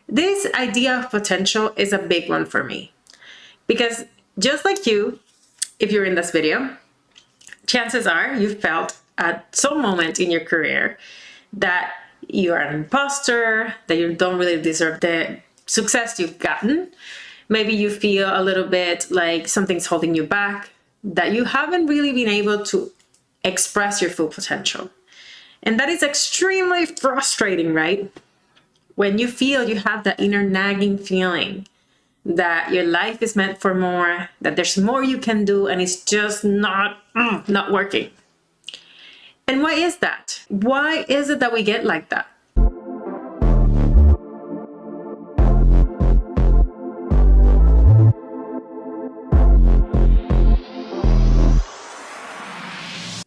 This idea of potential is a big one for me because just like you, if you're in this video, chances are you felt at some moment in your career that you are an imposter, that you don't really deserve the success you've gotten. Maybe you feel a little bit like something's holding you back, that you haven't really been able to express your full potential. And that is extremely frustrating, right? When you feel you have that inner nagging feeling that your life is meant for more, that there's more you can do, and it's just not working. And why is that? Why is it that we get like that?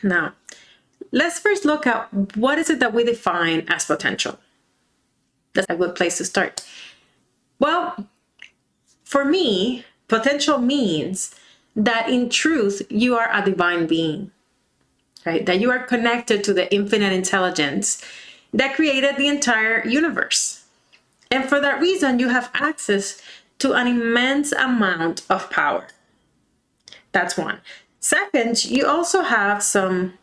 Now, let's first look at what is it that we define as potential. That's a good place to start. Well, for me, potential means that in truth, you are a divine being, right? That you are connected to the infinite intelligence that created the entire universe. And for that reason, you have access to an immense amount of power. That's one. Second, you also have some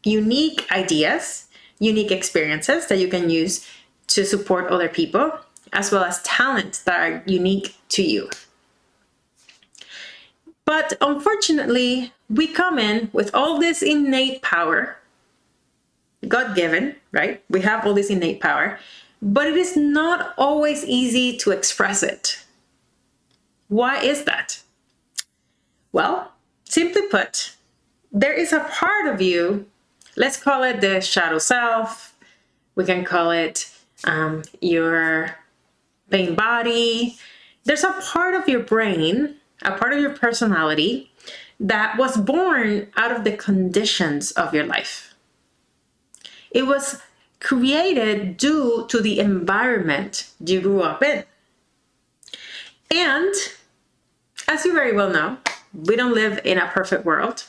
unique ideas, unique experiences that you can use to support other people, as well as talents that are unique to you. But unfortunately, we come in with all this innate power, God-given, right? We have all this innate power, but it is not always easy to express it. Why is that? Well, simply put, there is a part of you, let's call it the shadow self, we can call it your pain body. There's a part of your brain, a part of your personality that was born out of the conditions of your life. It was created due to the environment you grew up in. And as you very well know, we don't live in a perfect world.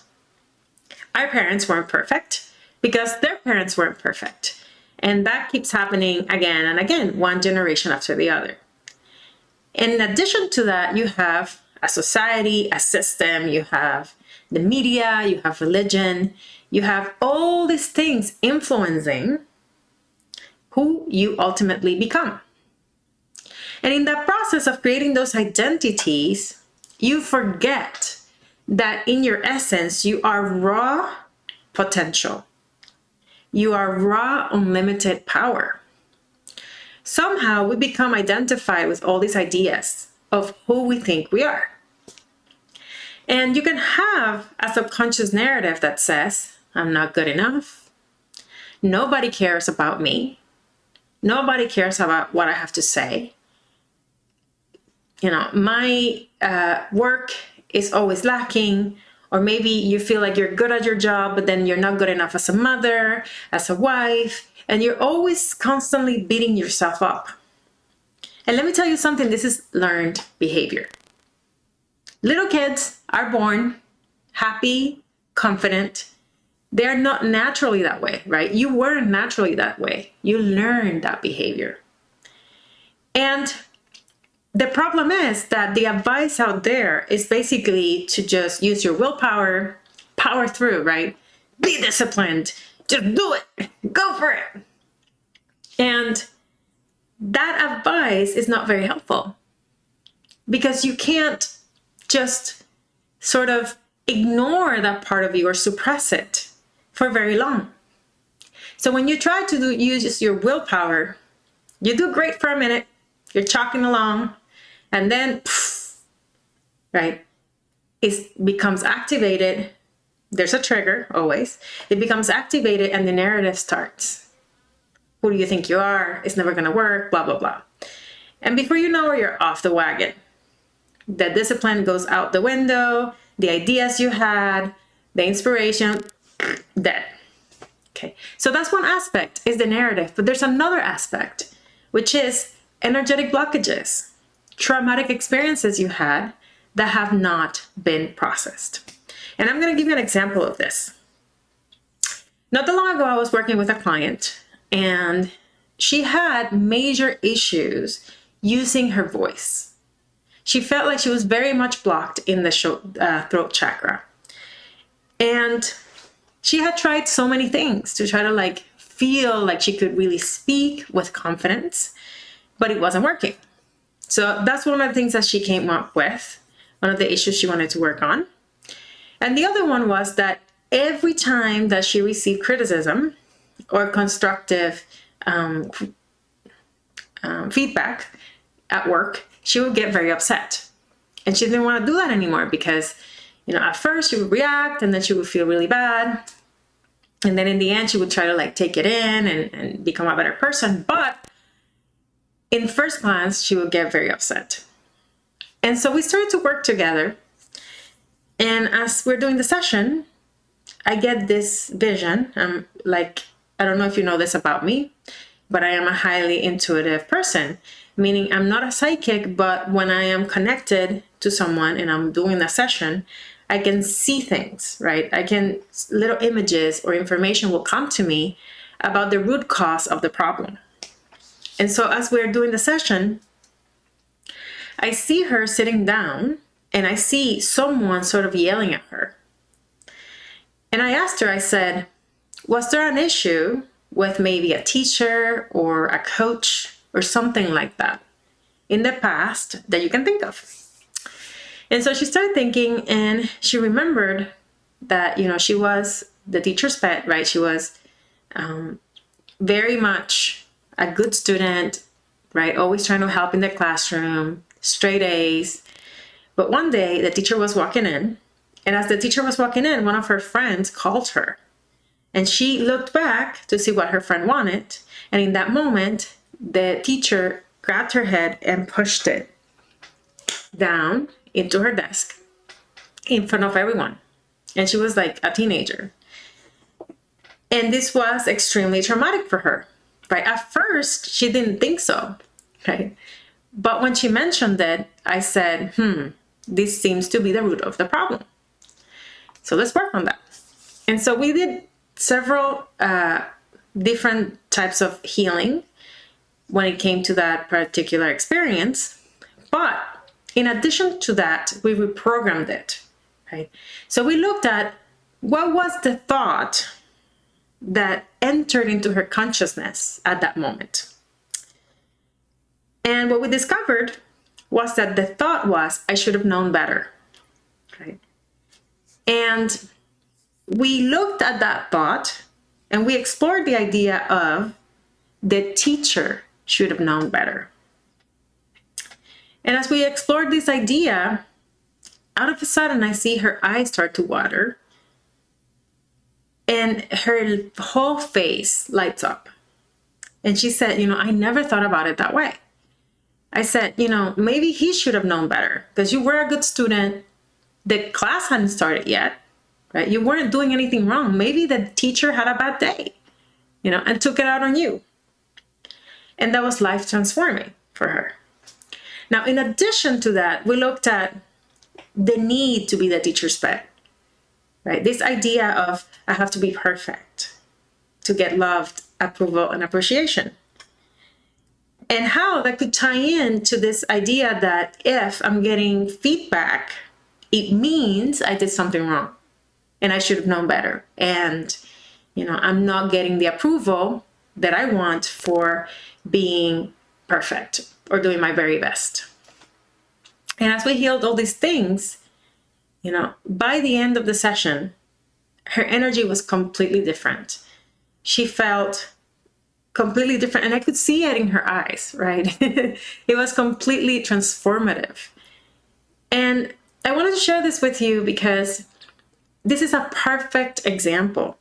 Our parents weren't perfect because their parents weren't perfect. And that keeps happening again and again, one generation after the other. And in addition to that, you have a society, a system, you have the media, you have religion, you have all these things influencing who you ultimately become. And in that process of creating those identities, you forget that in your essence, you are raw potential. You are raw, unlimited power. Somehow we become identified with all these ideas of who we think we are. And you can have a subconscious narrative that says, I'm not good enough. Nobody cares about me. Nobody cares about what I have to say. You know, my work is always lacking. Or maybe you feel like you're good at your job, but then you're not good enough as a mother, as a wife, and you're always constantly beating yourself up. And let me tell you something, this is learned behavior. Little kids are born happy, confident. They're not naturally that way, right? You weren't naturally that way. You learned that behavior. And the problem is that the advice out there is basically to just use your willpower, power through, right? Be disciplined, just do it, go for it. And that advice is not very helpful because you can't just sort of ignore that part of you or suppress it for very long. So when you try to use your willpower, you do great for a minute, you're chalking along, and then, right, it becomes activated. There's a trigger, always. It becomes activated and the narrative starts. Who do you think you are? It's never going to work, blah, blah, blah. And before you know it, you're off the wagon. The discipline goes out the window, the ideas you had, the inspiration, dead. Okay, so that's one aspect, is the narrative. But there's another aspect, which is energetic blockages. Traumatic experiences you had that have not been processed. And I'm going to give you an example of this. Not that long ago, I was working with a client and she had major issues using her voice. She felt like she was very much blocked in the throat chakra. And she had tried so many things to try to like feel like she could really speak with confidence, but it wasn't working. So that's one of the things that she came up with, one of the issues she wanted to work on. And the other one was that every time that she received criticism or constructive feedback at work, she would get very upset. And she didn't want to do that anymore because, at first she would react and then she would feel really bad. And then in the end, she would try to like take it in and become a better person. But in first glance, she would get very upset. And so we started to work together. And as we're doing the session, I get this vision. I don't know if you know this about me, but I am a highly intuitive person, meaning I'm not a psychic, but when I am connected to someone and I'm doing the session, I can see things, right? Little images or information will come to me about the root cause of the problem. And so as we're doing the session, I see her sitting down and I see someone sort of yelling at her. And I asked her, I said, was there an issue with maybe a teacher or a coach or something like that in the past that you can think of? And so she started thinking, and she remembered that, she was the teacher's pet, right? She was very much a good student, right? Always trying to help in the classroom, straight A's. But one day the teacher was walking in, and as the teacher was walking in, one of her friends called her. And she looked back to see what her friend wanted. And in that moment, the teacher grabbed her head and pushed it down into her desk in front of everyone. And she was like a teenager. And this was extremely traumatic for her, right? At first, she didn't think so, right? But when she mentioned it, I said, this seems to be the root of the problem. So let's work on that. And so we did several different types of healing when it came to that particular experience. But in addition to that, we reprogrammed it, right? So we looked at what was the thought that entered into her consciousness at that moment. And what we discovered was that the thought was, I should have known better, right? And we looked at that thought and we explored the idea of the teacher should have known better. And as we explored this idea, out of a sudden, I see her eyes start to water and her whole face lights up. And she said, I never thought about it that way. I said, maybe he should have known better because you were a good student. The class hadn't started yet, right? You weren't doing anything wrong. Maybe the teacher had a bad day, and took it out on you. And that was life transforming for her. Now, in addition to that, we looked at the need to be the teacher's pet, right? This idea of I have to be perfect to get loved, approval, and appreciation. And how that could tie in to this idea that if I'm getting feedback, it means I did something wrong and I should have known better. And, I'm not getting the approval that I want for being perfect or doing my very best. And as we healed all these things, by the end of the session, her energy was completely different. She felt completely different. And I could see it in her eyes, right? It was completely transformative. And I wanted to share this with you because this is a perfect example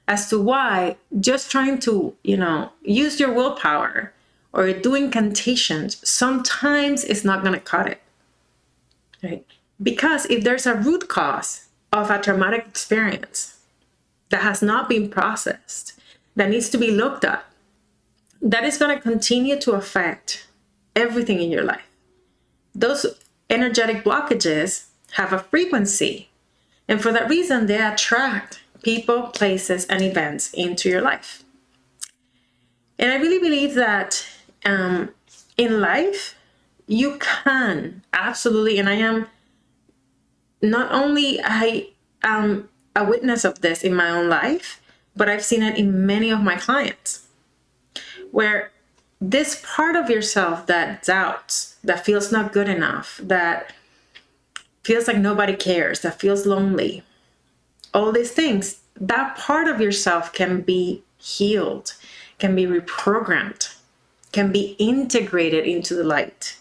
as to why just trying to, use your willpower or doing incantations sometimes is not going to cut it, right? Because if there's a root cause of a traumatic experience that has not been processed, that needs to be looked at, that is going to continue to affect everything in your life. Those energetic blockages have a frequency, and for that reason, they attract people, places, and events into your life. And I really believe that in life, You can, absolutely. And I am not only I am a witness of this in my own life, but I've seen it in many of my clients, where this part of yourself that doubts, that feels not good enough, that feels like nobody cares, that feels lonely, all these things, that part of yourself can be healed, can be reprogrammed, can be integrated into the light.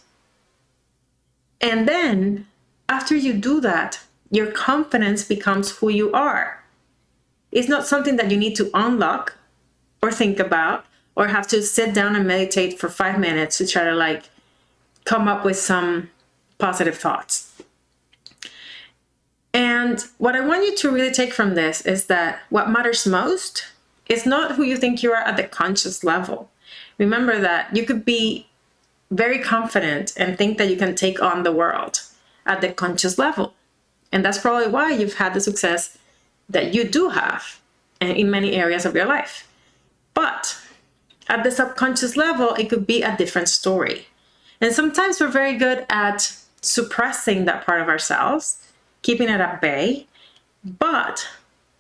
And then after you do that, your confidence becomes who you are. It's not something that you need to unlock or think about or have to sit down and meditate for 5 minutes to try to like come up with some positive thoughts. And what I want you to really take from this is that what matters most is not who you think you are at the conscious level. Remember that you could be very confident and think that you can take on the world at the conscious level. And that's probably why you've had the success that you do have in many areas of your life. But at the subconscious level, it could be a different story. And sometimes we're very good at suppressing that part of ourselves, keeping it at bay. But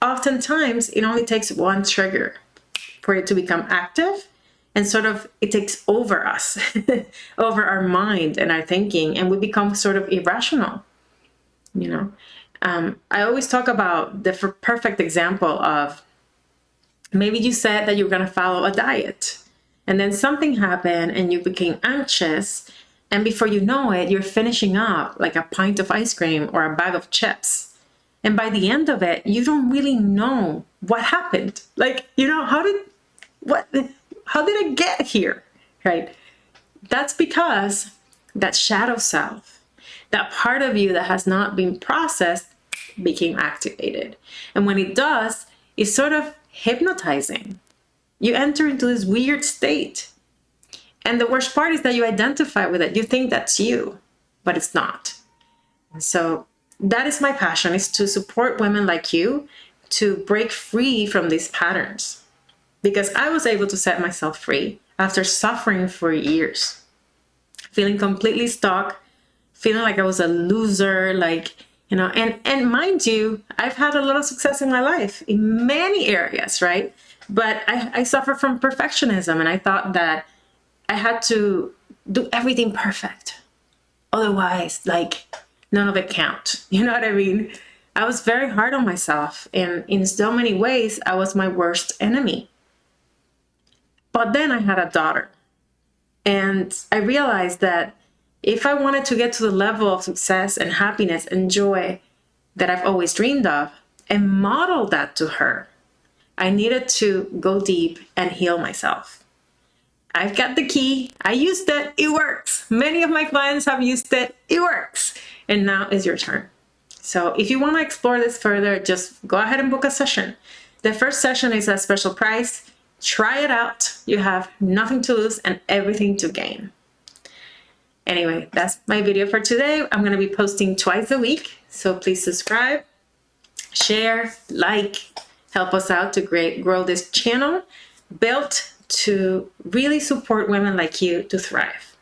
oftentimes, it only takes one trigger for it to become active. And sort of, it takes over us, over our mind and our thinking, and we become sort of irrational, you know. I always talk about the perfect example of maybe you said that you were going to follow a diet, and then something happened and you became anxious, and before you know it, you're finishing up like a pint of ice cream or a bag of chips. And by the end of it, you don't really know what happened. Like, you know, how did I get here, right? That's because that shadow self, that part of you that has not been processed, became activated. And when it does, it's sort of hypnotizing. You enter into this weird state. And the worst part is that you identify with it. You think that's you, but it's not. So that is my passion, is to support women like you to break free from these patterns. Because I was able to set myself free after suffering for years, feeling completely stuck, feeling like I was a loser, like, you know, and mind you, I've had a lot of success in my life in many areas, right? But I suffer from perfectionism, and I thought that I had to do everything perfect. Otherwise, like, none of it counts. You know what I mean? I was very hard on myself, and in so many ways, I was my worst enemy. But then I had a daughter, and I realized that if I wanted to get to the level of success and happiness and joy that I've always dreamed of and model that to her, I needed to go deep and heal myself. I've got the key. I used it. It works. Many of my clients have used it. It works. And now is your turn. So if you want to explore this further, just go ahead and book a session. The first session is a special price. Try it out. You have nothing to lose and everything to gain. Anyway, that's my video for today. I'm going to be posting twice a week. So please subscribe, share, like, help us out to grow this channel built to really support women like you to thrive.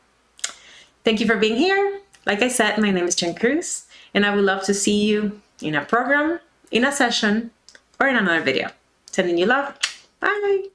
Thank you for being here. Like I said, my name is Jen Cruz, and I would love to see you in a program, in a session, or in another video. Sending you love. Bye.